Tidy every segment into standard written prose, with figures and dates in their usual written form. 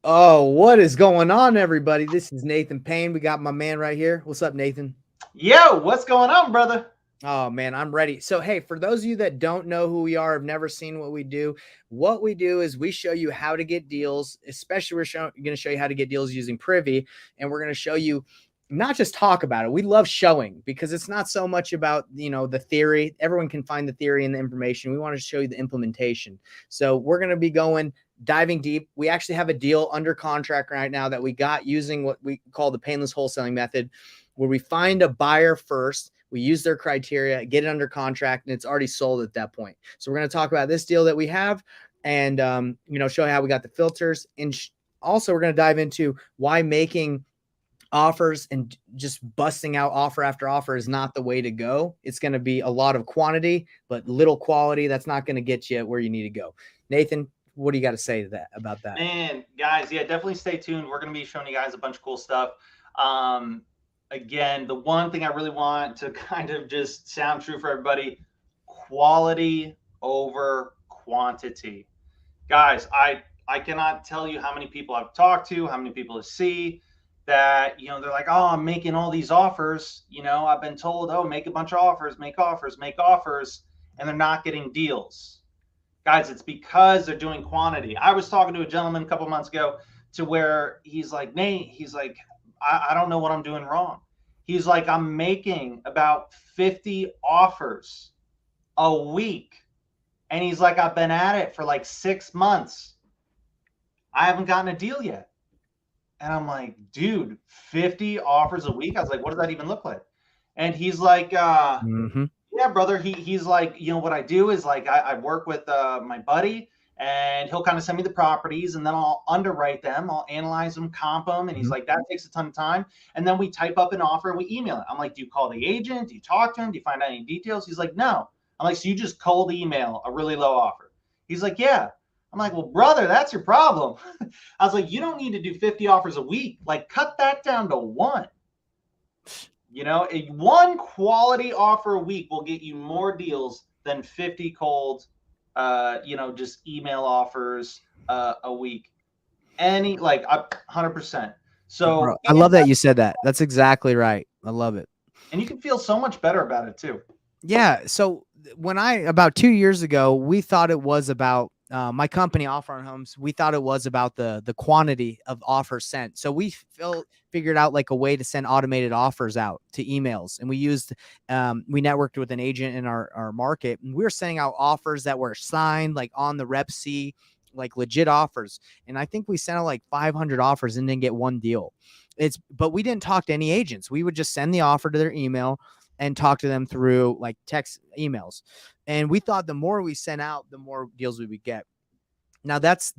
Oh, what is going on, everybody? This is Nathan Payne. We got my man right here. What's up, Nathan? Yo, what's going on, brother? Oh, man, I'm ready. So, hey, for those of you that don't know who we are, have never seen what we do is we show you how to get deals, especially going to show you how to get deals using Privy, and we're going to show you not just talk about it. We love showing because it's not so much about, the theory. Everyone can find the theory and the information. We want to show you the implementation. So, we're going to be diving deep. We actually have a deal under contract right now that we got using what we call the painless wholesaling method, where we find a buyer first. We use their criteria, get it under contract, and it's already sold at that point. So we're going to talk about this deal that we have and, show you how we got the filters. And also we're going to dive into why making offers and just busting out offer after offer is not the way to go. It's going to be a lot of quantity, but little quality. That's not going to get you where you need to go. Nathan, what do you got to say to that about that? Man, guys, yeah, definitely stay tuned. We're going to be showing you guys a bunch of cool stuff. Again, the one thing I really want to kind of just sound true for everybody, quality over quantity. Guys, I cannot tell you how many people I've talked to, how many people I see that, they're like, oh, I'm making all these offers. I've been told, oh, make a bunch of offers, make offers, make offers, and they're not getting deals. Guys, it's because they're doing quantity. I was talking to a gentleman a couple months ago to where he's like, Nate, he's like, I don't know what I'm doing wrong. He's like, I'm making about 50 offers a week. And he's like, I've been at it for like 6 months. I haven't gotten a deal yet. And I'm like, dude, 50 offers a week? I was like, what does that even look like? And he's like, yeah, brother. He's like, what I do is like I work with my buddy, and he'll kind of send me the properties, and then I'll underwrite them, I'll analyze them, comp them, and he's like, that takes a ton of time. And then we type up an offer and we email it. I'm like, do you call the agent? Do you talk to him? Do you find out any details? He's like, no. I'm like, so you just cold email a really low offer? He's like, yeah. I'm like, well, brother, that's your problem. I was like, you don't need to do 50 offers a week. Like, cut that down to one. One quality offer a week will get you more deals than 50 cold, just email offers a week. 100%. So bro, I love that you said that. That's exactly right. I love it. And you can feel so much better about it too. Yeah. So about 2 years ago, we thought it was about my company, Offer on Homes. We thought it was about the quantity of offers sent. So we figured out like a way to send automated offers out to emails, and we networked with an agent in our market, and we were sending out offers that were signed like on the Rep C, like legit offers. And I think we sent out like 500 offers and didn't get one deal. But we didn't talk to any agents. We would just send the offer to their email and talk to them through like text emails. And we thought the more we sent out, the more deals we would get. Now that's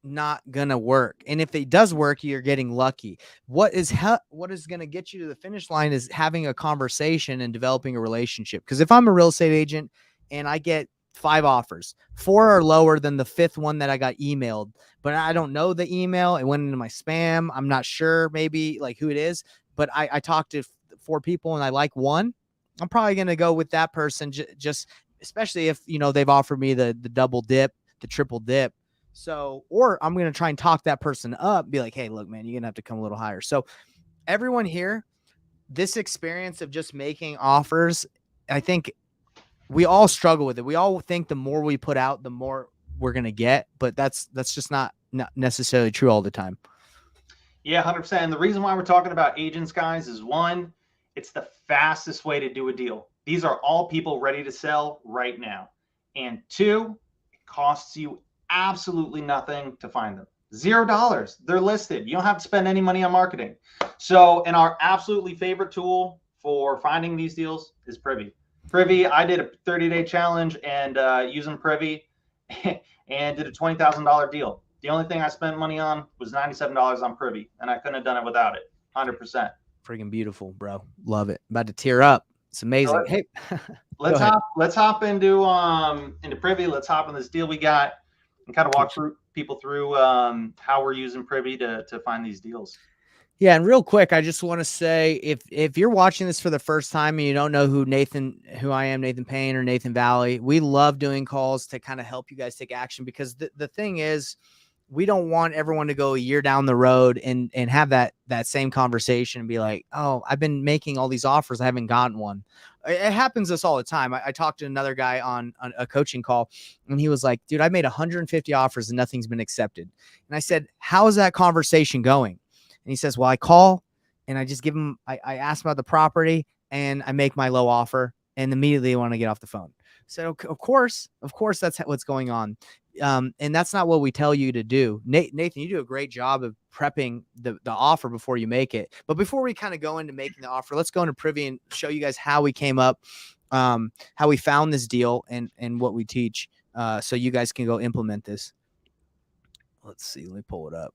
not going to work. And if it does work, you're getting lucky. What is going to get you to the finish line is having a conversation and developing a relationship. Because if I'm a real estate agent and I get 5 offers, 4 are lower than the 5th one that I got emailed, but I don't know the email. It went into my spam. I'm not sure maybe like who it is, but I talked to 4 people and I like one. I'm probably going to go with that person just especially if, they've offered me the double dip, the triple dip. So, or I'm going to try and talk that person up, be like, hey, look, man, you're going to have to come a little higher. So everyone here, this experience of just making offers, I think we all struggle with it. We all think the more we put out, the more we're going to get, but that's just not necessarily true all the time. Yeah, 100%. And the reason why we're talking about agents, guys, is one, it's the fastest way to do a deal. These are all people ready to sell right now. And 2, it costs you absolutely nothing to find them. $0. They're listed. You don't have to spend any money on marketing. So, and our absolutely favorite tool for finding these deals is Privy. Privy, I did a 30-day challenge and using Privy and did a $20,000 deal. The only thing I spent money on was $97 on Privy, and I couldn't have done it without it. 100%. Freaking beautiful, bro. Love it. About to tear up. It's amazing. Hey, let's hop into Privy. Let's hop on this deal we got and kind of walk people through how we're using Privy to find these deals. Yeah, and real quick, I just want to say if you're watching this for the first time and you don't know who I am, Nathan Payne or Nathan Valley, we love doing calls to kind of help you guys take action, because the thing is, we don't want everyone to go a year down the road and have that same conversation and be like, oh, I've been making all these offers, I haven't gotten one. It happens to us all the time. I talked to another guy on a coaching call, and he was like, dude, I made 150 offers and nothing's been accepted. And I said, how is that conversation going? And he says, well, I call and I just give him, I ask about the property and I make my low offer and immediately want to get off the phone. So of course, that's what's going on. And that's not what we tell you to do. Nathan, you do a great job of prepping the offer before you make it. But before we kind of go into making the offer, let's go into Privy and show you guys how we came up, how we found this deal and what we teach, so you guys can go implement this. Let's see. Let me pull it up.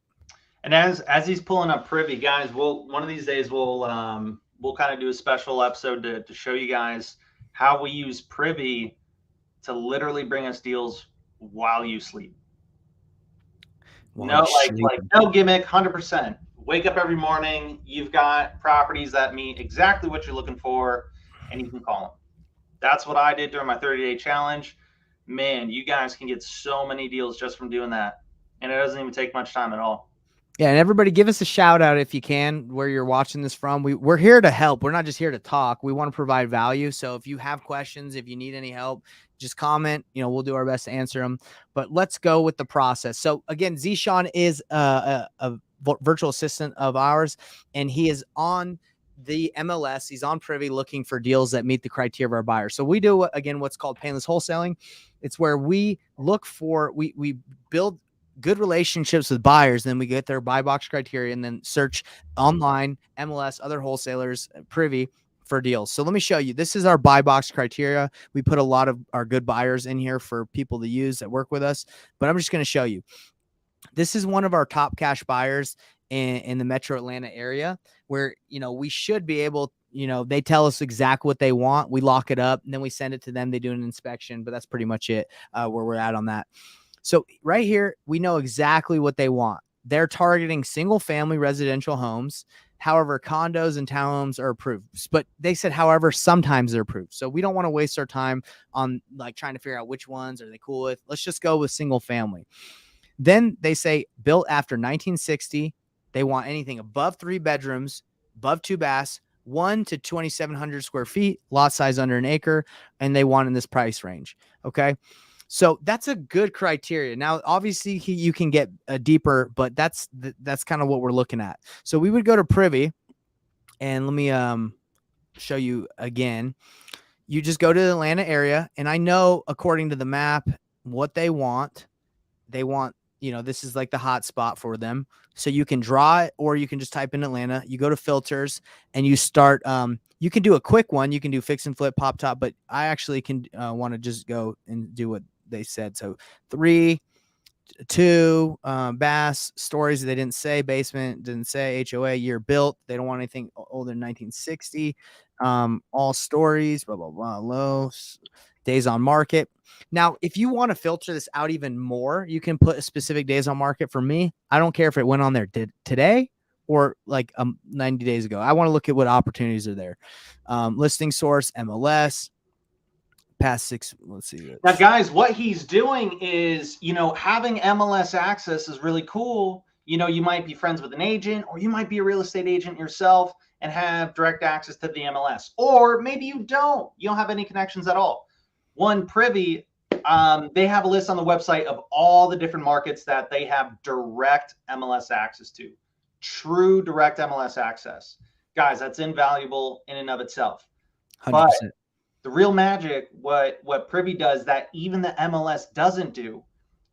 And as he's pulling up Privy, guys, one of these days we'll kind of do a special episode to show you guys how we use Privy to literally bring us deals while you sleep. No, like no gimmick, 100%. Wake up every morning, you've got properties that meet exactly what you're looking for, and you can call them. That's what I did during my 30-day challenge. Man, you guys can get so many deals just from doing that, and it doesn't even take much time at all. Yeah, and everybody give us a shout out if you can, where you're watching this from. We're here to help. We're not just here to talk. We want to provide value. So if you have questions, if you need any help, just comment. We'll do our best to answer them. But let's go with the process. So again, Zishan is a virtual assistant of ours, and he is on the MLS. He's on Privy looking for deals that meet the criteria of our buyers. So we do, again, what's called painless wholesaling. It's where we look for, we build good relationships with buyers, then we get their buy box criteria and then search online, MLS, other wholesalers, Privy for deals. So let me show you. This is our buy box criteria. We put a lot of our good buyers in here for people to use that work with us, but I'm just going to show you. This is one of our top cash buyers in the Metro Atlanta area where, we should be able, they tell us exactly what they want. We lock it up and then we send it to them. They do an inspection, but that's pretty much it, where we're at on that. So right here, we know exactly what they want. They're targeting single family residential homes. However, condos and townhomes are approved, but they said, however, sometimes they're approved. So we don't want to waste our time on like trying to figure out which ones are they cool with. Let's just go with single family. Then they say built after 1960. They want anything above 3 bedrooms, above 2 baths, 1 to 2,700 square feet, lot size under an acre, and they want in this price range. Okay. So that's a good criteria. Now, obviously, you can get deeper, but that's kind of what we're looking at. So we would go to Privy, and let me show you again. You just go to the Atlanta area, and I know according to the map what they want. They want, this is like the hot spot for them. So you can draw it, or you can just type in Atlanta. You go to filters, and you start. You can do a quick one. You can do fix and flip, pop top, but I actually can want to just go and do what they said. So 3, 2 bass stories. They didn't say basement, didn't say HOA, year built. They don't want anything older than 1960. All stories, blah, blah, blah, low days on market. Now, if you want to filter this out even more, you can put a specific days on market. For me, I don't care if it went on there today or like 90 days ago. I want to look at what opportunities are there. Listing source, MLS, past 6. Let's see. Now, guys, what he's doing is, having MLS access is really cool. You might be friends with an agent, or you might be a real estate agent yourself and have direct access to the MLS. Or maybe you don't have any connections at all. One, Privy, they have a list on the website of all the different markets that they have direct MLS access to. True direct MLS access. Guys, that's invaluable in and of itself. 100%. But the real magic, what Privy does that even the MLS doesn't do,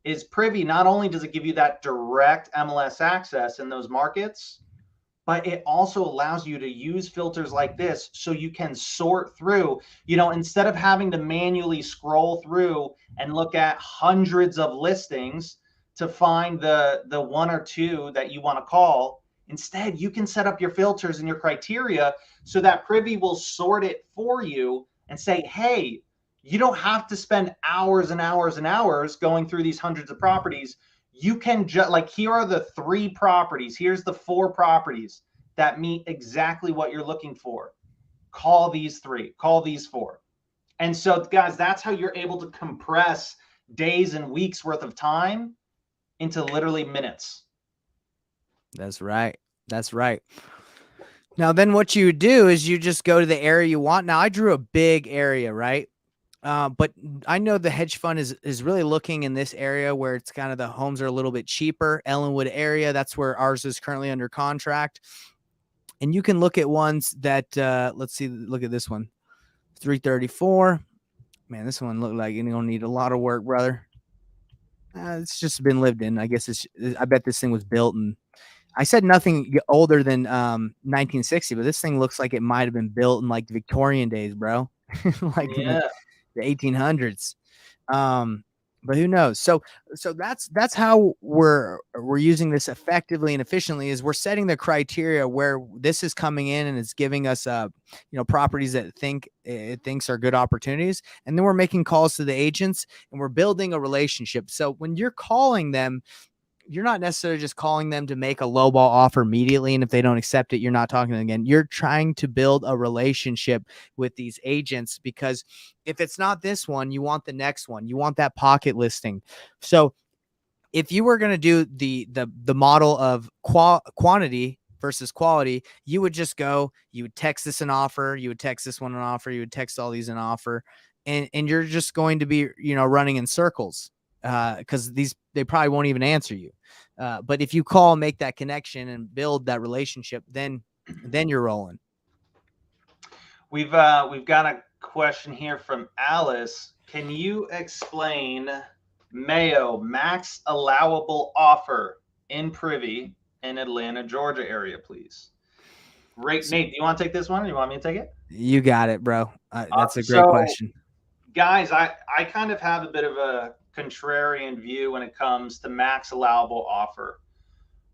is Privy, not only does it give you that direct MLS access in those markets, but it also allows you to use filters like this so you can sort through, instead of having to manually scroll through and look at hundreds of listings to find the 1 or 2 that you want to call. Instead, you can set up your filters and your criteria so that Privy will sort it for you and say, hey, you don't have to spend hours and hours and hours going through these hundreds of properties. You can just here are the 3 properties. Here's the 4 properties that meet exactly what you're looking for. Call these 3, call these 4. And so, guys, that's how you're able to compress days and weeks worth of time into literally minutes. That's right. That's right. Now, then what you do is you just go to the area you want. Now, I drew a big area, right? But I know the hedge fund is really looking in this area where it's kind of the homes are a little bit cheaper. Ellenwood area, that's where ours is currently under contract. And you can look at ones that let's see, look at this one, 334. Man, this one looked like it's gonna need a lot of work, brother. It's just been lived in. I guess I bet this thing was built in. I said nothing older than 1960, but this thing looks like it might have been built in like the Victorian days, bro. Like in Yeah. the 1800s. But who knows? So that's how we're using this effectively and efficiently, is we're setting the criteria where this is coming in and it's giving us properties that it thinks are good opportunities, and then we're making calls to the agents and we're building a relationship. So when you're calling them, you're not necessarily just calling them to make a lowball offer immediately, and if they don't accept it, you're not talking to them again. You're trying to build a relationship with these agents, because if it's not this one, you want the next one. You want that pocket listing. So if you were going to do the model of quantity versus quality, you would just go, you would text this an offer, you would text this one an offer, you would text all these an offer, and you're just going to be running in circles, because they probably won't even answer you. But if you call, make that connection and build that relationship, then you're rolling. We've got a question here from Alice. Can you explain Mayo max allowable offer in Privy in Atlanta, Georgia area, please? Great. Nate, do you want to take this one, or you want me to take it? You got it, bro. That's a great question. Guys, I kind of have a bit of a contrarian view when it comes to max allowable offer.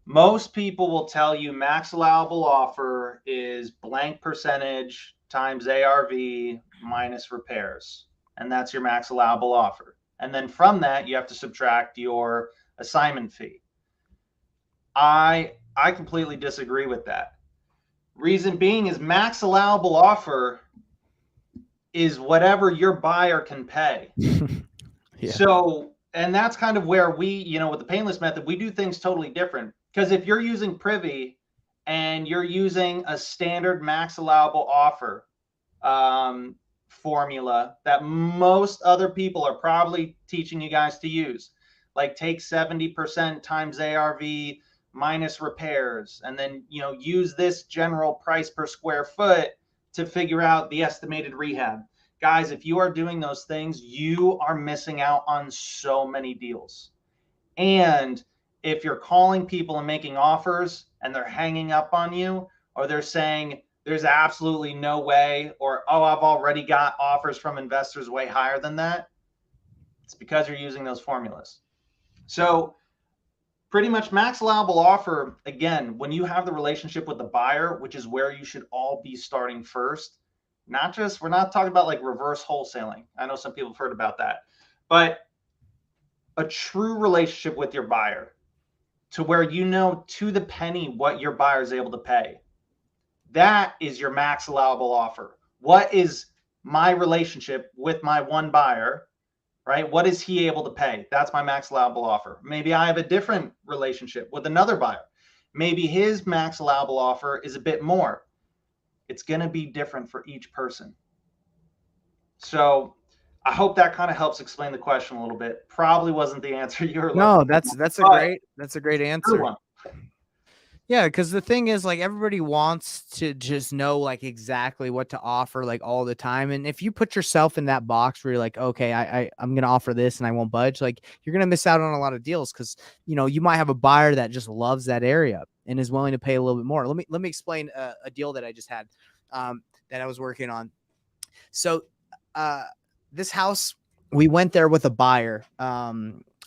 Most people will tell you max allowable offer is blank percentage times ARV minus repairs, and that's your max allowable offer. And then from that, you have to subtract your assignment fee. I completely disagree with that. Reason being is max allowable offer is whatever your buyer can pay. Yeah. So, and that's kind of where we, with the painless method, we do things totally different. Because if you're using Privy and you're using a standard max allowable offer formula that most other people are probably teaching you guys to use, like take 70% times ARV minus repairs, and then use this general price per square foot to figure out the estimated rehab. Guys, if you are doing those things, you are missing out on so many deals. And if you're calling people and making offers and they're hanging up on you, or they're saying there's absolutely no way, or, oh, I've already got offers from investors way higher than that, it's because you're using those formulas. So pretty much max allowable offer, again, when you have the relationship with the buyer, which is where you should all be starting first. We're not talking about like reverse wholesaling. I know some people have heard about that, but a true relationship with your buyer, to where to the penny what your buyer is able to pay. That is your max allowable offer. What is my relationship with my one buyer, right? What is he able to pay? That's my max allowable offer. Maybe I have a different relationship with another buyer. Maybe his max allowable offer is a bit more. It's going to be different for each person. So I hope that kind of helps explain the question a little bit. Probably wasn't the answer you were looking for. No, that's a great answer. Yeah, because the thing is, like, everybody wants to just know like exactly what to offer like all the time. And if you put yourself in that box where you're like, okay, I'm gonna offer this and I won't budge, like you're gonna miss out on a lot of deals, because you might have a buyer that just loves that area and is willing to pay a little bit more. Let me explain a deal that I just had that I was working on. So this house, we went there with a buyer.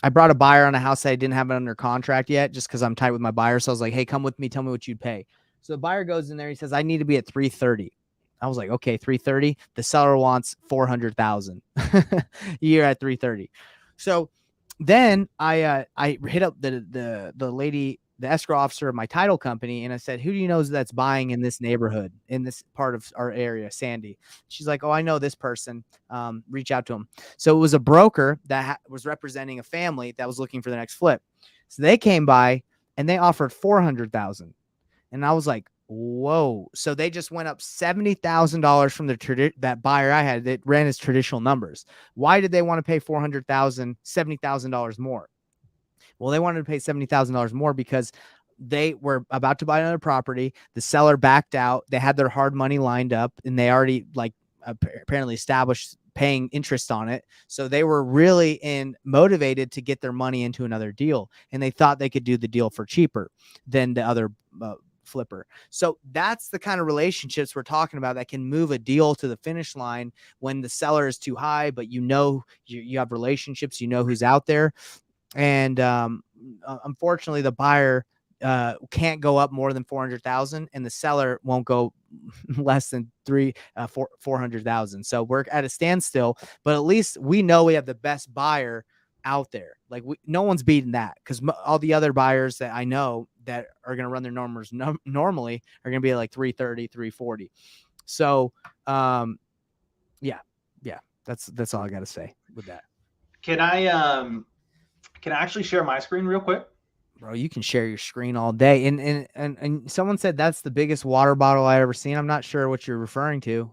I brought a buyer on a house that I didn't have it under contract yet, just because I'm tight with my buyer. So I was like, hey, come with me. Tell me what you'd pay. So the buyer goes in there. He says, I need to be at 330. I was like, okay, 330. The seller wants 400,000. You're at 330. So then I hit up the lady, the escrow officer of my title company, and I said, who do you know that's buying in this neighborhood, in this part of our area, Sandy? She's like, oh, I know this person. Reach out to him. So it was a broker that was representing a family that was looking for the next flip. So they came by and they offered 400,000. And I was like, whoa. So they just went up $70,000 from that buyer I had that ran his traditional numbers. Why did they want to pay $70,000 more? Well, they wanted to pay $70,000 more because they were about to buy another property. The seller backed out. They had their hard money lined up, and they already apparently established paying interest on it. So they were really motivated to get their money into another deal, and they thought they could do the deal for cheaper than the other flipper. So that's the kind of relationships we're talking about that can move a deal to the finish line when the seller is too high, but you have relationships, who's out there. And unfortunately, the buyer can't go up more than 400,000, and the seller won't go less than 400,000. So we're at a standstill, but at least we know we have the best buyer out there. Like no one's beating that, because all the other buyers that I know that are going to run their numbers normally are going to be like 330, 340. So yeah, that's all I got to say with that. Can I actually share my screen real quick? Bro, you can share your screen all day. And someone said that's the biggest water bottle I ever seen. I'm not sure what you're referring to.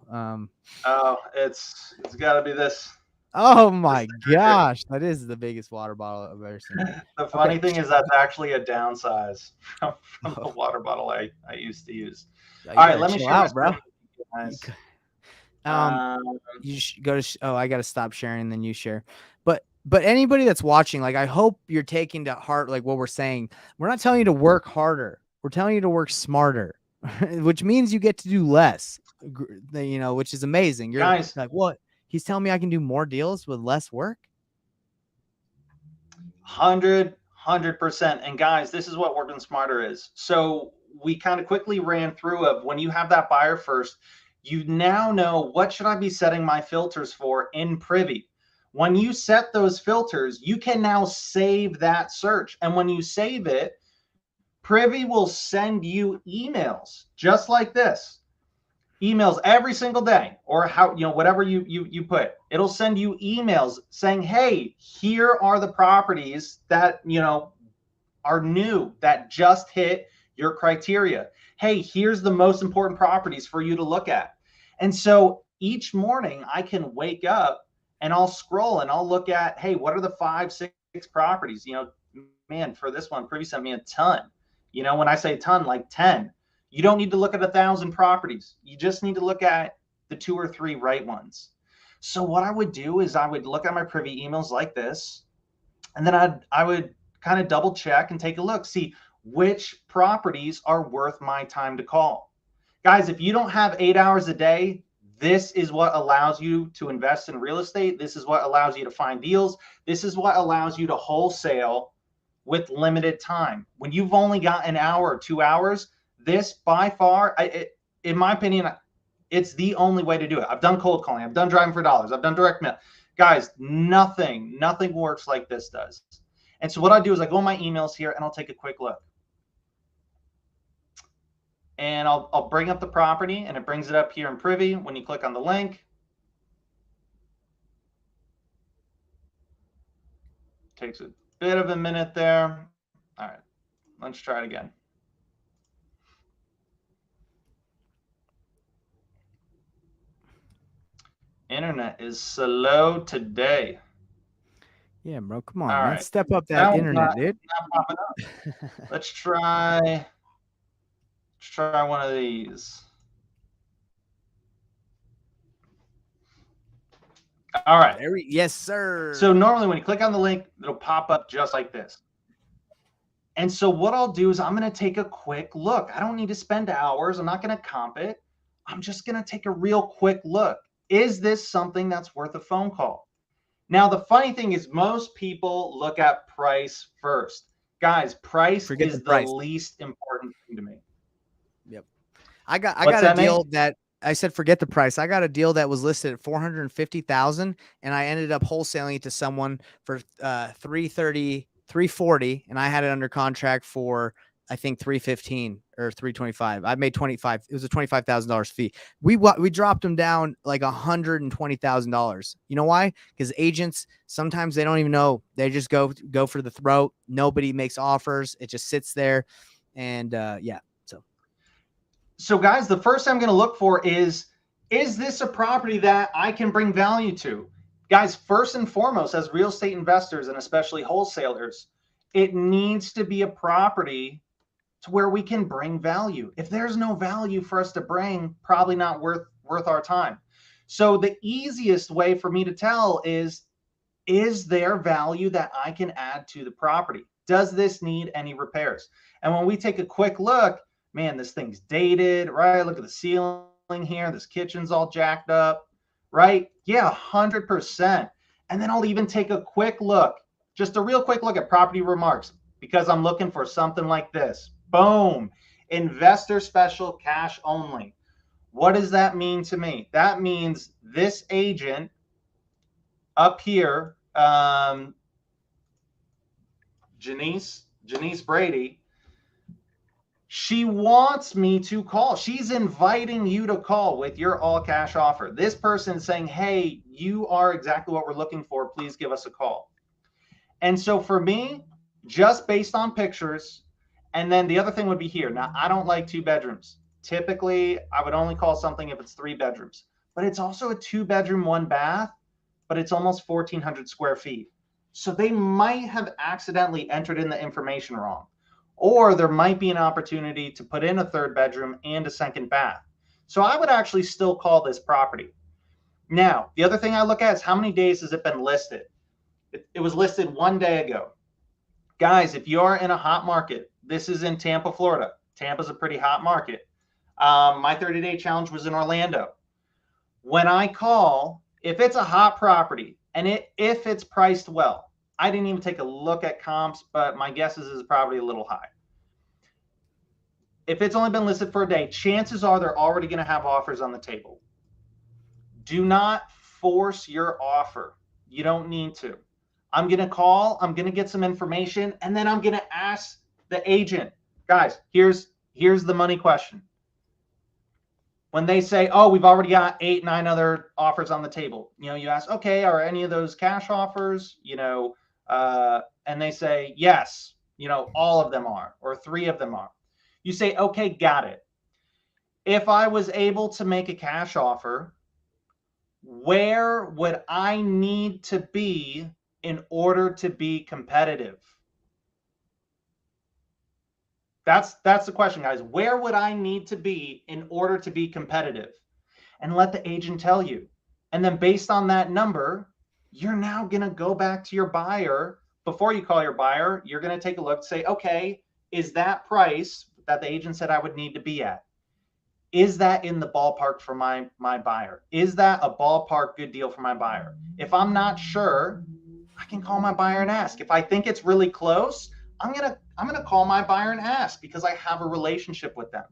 Oh, it's got to be this. Oh my gosh, that is the biggest water bottle I've ever seen. The funny thing is that's actually a downsize from the water bottle I used to use. All right, let me share out, bro. Nice. You go to. I got to stop sharing, then you share. But anybody that's watching, like, I hope you're taking to heart like what we're saying. We're not telling you to work harder. We're telling you to work smarter, which means you get to do less. Which is amazing. You're like, what? He's telling me I can do more deals with less work. 100%. And guys, this is what working smarter is. So we kind of quickly ran through of when you have that buyer first, you now know what should I be setting my filters for in Privy. When you set those filters, you can now save that search. And when you save it, Privy will send you emails just like this. Emails every single day, or whatever you put. It'll send you emails saying, hey, here are the properties that, are new, that just hit your criteria. Hey, here's the most important properties for you to look at. And so each morning I can wake up and I'll scroll and I'll look at, hey, what are the 5, 6 properties? Man, for this one, Privy sent me a ton. When I say a ton, like 10. You don't need to look at 1,000 properties. You just need to look at the 2 or 3 right ones. So what I would do is I would look at my Privy emails like this, and then I would kind of double check and take a look, see which properties are worth my time to call. Guys, if you don't have 8 hours a day, this is what allows you to invest in real estate. This is what allows you to find deals. This is what allows you to wholesale with limited time. When you've only got an hour or 2 hours, this by far, in my opinion, it's the only way to do it. I've done cold calling. I've done driving for dollars. I've done direct mail. Guys, nothing works like this does. And so what I do is I go in my emails here and I'll take a quick look. And I'll bring up the property, and it brings it up here in Privy. When you click on the link, takes a bit of a minute there. All right, let's try it again. Internet is slow today. Yeah, bro, come on, man. Right. Step up that internet, dude. Let's try one of these. All right. Yes, sir. So normally when you click on the link, it'll pop up just like this. And so what I'll do is I'm going to take a quick look. I don't need to spend hours. I'm not going to comp it. I'm just going to take a real quick look. Is this something that's worth a phone call? Now, the funny thing is most people look at price first. Guys, price is the least important thing to me. Yep. I got a deal that I said, forget the price. I got a deal that was listed at 450,000, and I ended up wholesaling it to someone for 330, 340, and I had it under contract for I think 315 or 325. I made 25. It was a $25,000 fee. We dropped them down like $120,000. You know why? Because agents sometimes they don't even know. They just go for the throat. Nobody makes offers. It just sits there, and yeah. So guys, the first I'm going to look for is this a property that I can bring value to? Guys, first and foremost, as real estate investors and especially wholesalers, it needs to be a property to where we can bring value. If there's no value for us to bring, probably not worth our time. So the easiest way for me to tell is there value that I can add to the property? Does this need any repairs? And when we take a quick look, man, this thing's dated, right? Look at the ceiling here. This kitchen's all jacked up, right? Yeah, 100%. And then I'll even take a quick look, just a real quick look at property remarks, because I'm looking for something like this. Boom. Investor special, cash only. What does that mean to me? That means this agent up here, Janice Brady, she wants me to call. She's inviting you to call with your all cash offer. This person saying, hey, you are exactly what we're looking for. Please give us a call. And so for me, just based on pictures, and then the other thing would be here. Now, I don't like 2 bedrooms. Typically, I would only call something if it's 3 bedrooms, but it's also a 2-bedroom, 1 bath, but it's almost 1,400 square feet. So they might have accidentally entered in the information wrong. Or there might be an opportunity to put in a 3rd bedroom and a 2nd bath. So I would actually still call this property. Now, the other thing I look at is how many days has it been listed? It was listed 1 day ago. Guys, if you are in a hot market, this is in Tampa, Florida. Tampa's a pretty hot market. My 30-day challenge was in Orlando. When I call, if it's a hot property and if it's priced well, I didn't even take a look at comps, but my guess is it's probably a little high. If it's only been listed for a day, chances are they're already going to have offers on the table. Do not force your offer. You don't need to. I'm going to call, I'm going to get some information, and then I'm going to ask the agent, guys, here's the money question. When they say, oh, we've already got 8, 9 other offers on the table, you ask, okay, are any of those cash offers, and they say, yes, all of them are, or 3 of them are. You say, okay, got it. If I was able to make a cash offer, where would I need to be in order to be competitive? That's the question, guys. Where would I need to be in order to be competitive? And let the agent tell you. And then based on that number, you're now going to go back to your buyer. Before you call your buyer, you're going to take a look, say, okay, is that price that the agent said I would need to be at? Is that in the ballpark for my buyer? Is that a ballpark good deal for my buyer? If I'm not sure, I can call my buyer and ask. If I think it's really close, I'm gonna call my buyer and ask, because I have a relationship with them.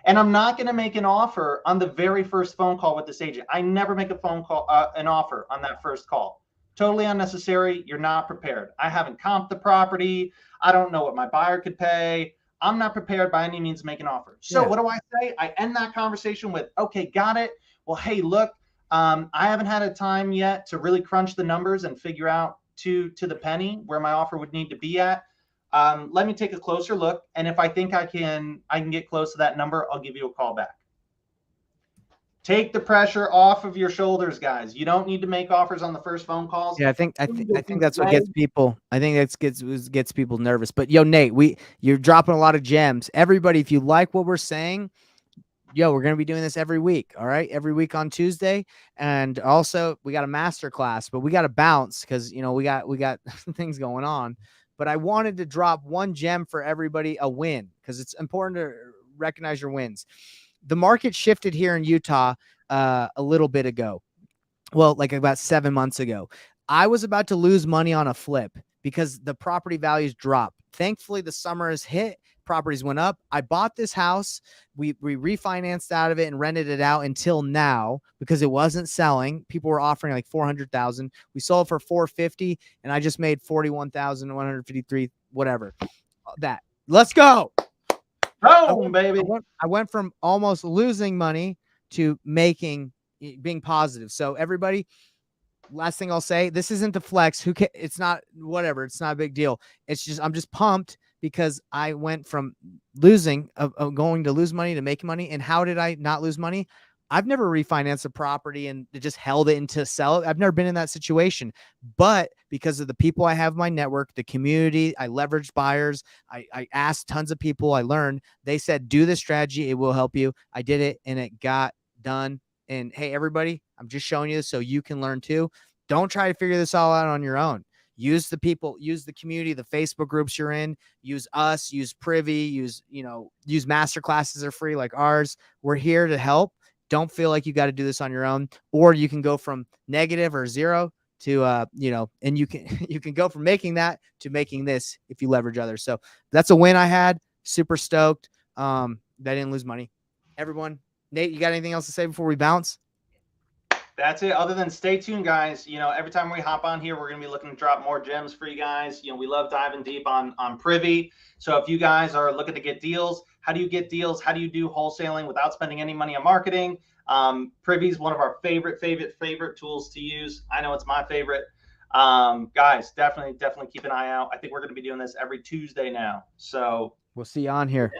And I'm not going to make an offer on the very first phone call with this agent. I never make a phone call, an offer on that first call. Totally unnecessary. You're not prepared. I haven't comped the property. I don't know what my buyer could pay. I'm not prepared by any means to make an offer. So what do I say? I end that conversation with, okay, got it. Well, hey, look, I haven't had a time yet to really crunch the numbers and figure out to the penny where my offer would need to be at. Let me take a closer look, and if I think I can get close to that number, I'll give you a call back. Take the pressure off of your shoulders, guys. You don't need to make offers on the first phone calls. Yeah, I think that's what gets people. I think that's gets people nervous. But yo, Nate, you're dropping a lot of gems. Everybody, if you like what we're saying, we're going to be doing this every week. All right. Every week on Tuesday. And also we got a master class, but we got to bounce because, we got things going on. But I wanted to drop one gem for everybody, a win, because it's important to recognize your wins. The market shifted here in Utah a little bit ago. Well, like about 7 months ago. I was about to lose money on a flip because the property values dropped. Thankfully, the summer has hit. Properties went up. I bought this house. We refinanced out of it and rented it out until now because it wasn't selling. People were offering like $400,000. We sold for $450,000, and I just made $41,153. Whatever. That. Let's go. Boom, baby. I went from almost losing money to being positive. So everybody, last thing I'll say, this isn't the flex. It's not whatever. It's not a big deal. It's just, I'm just pumped because I went from going to lose money to make money. And how did I not lose money? I've never refinanced a property and just held it into sell it. I've never been in that situation, but because of the people I have in my network, the community, I leveraged buyers. I asked tons of people. I learned. They said, do this strategy. It will help you. I did it and it got done. And hey, everybody, I'm just showing you this so you can learn too. Don't try to figure this all out on your own. Use the people, use the community, the Facebook groups you're in, use us, use Privy, use master classes are free like ours. We're here to help. Don't feel like you got to do this on your own, or you can go from negative or zero to, and you can go from making that to making this if you leverage others. So that's a win I had. Super stoked. That I didn't lose money. Everyone, Nate, you got anything else to say before we bounce? That's it. Other than stay tuned, guys. Every time we hop on here, we're going to be looking to drop more gems for you guys. We love diving deep on Privy. So if you guys are looking to get deals, how do you get deals? How do you do wholesaling without spending any money on marketing? Privy is one of our favorite tools to use. I know it's my favorite. Guys, definitely keep an eye out. I think we're going to be doing this every Tuesday now. So we'll see you on here.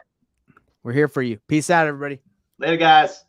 We're here for you. Peace out, everybody. Later, guys.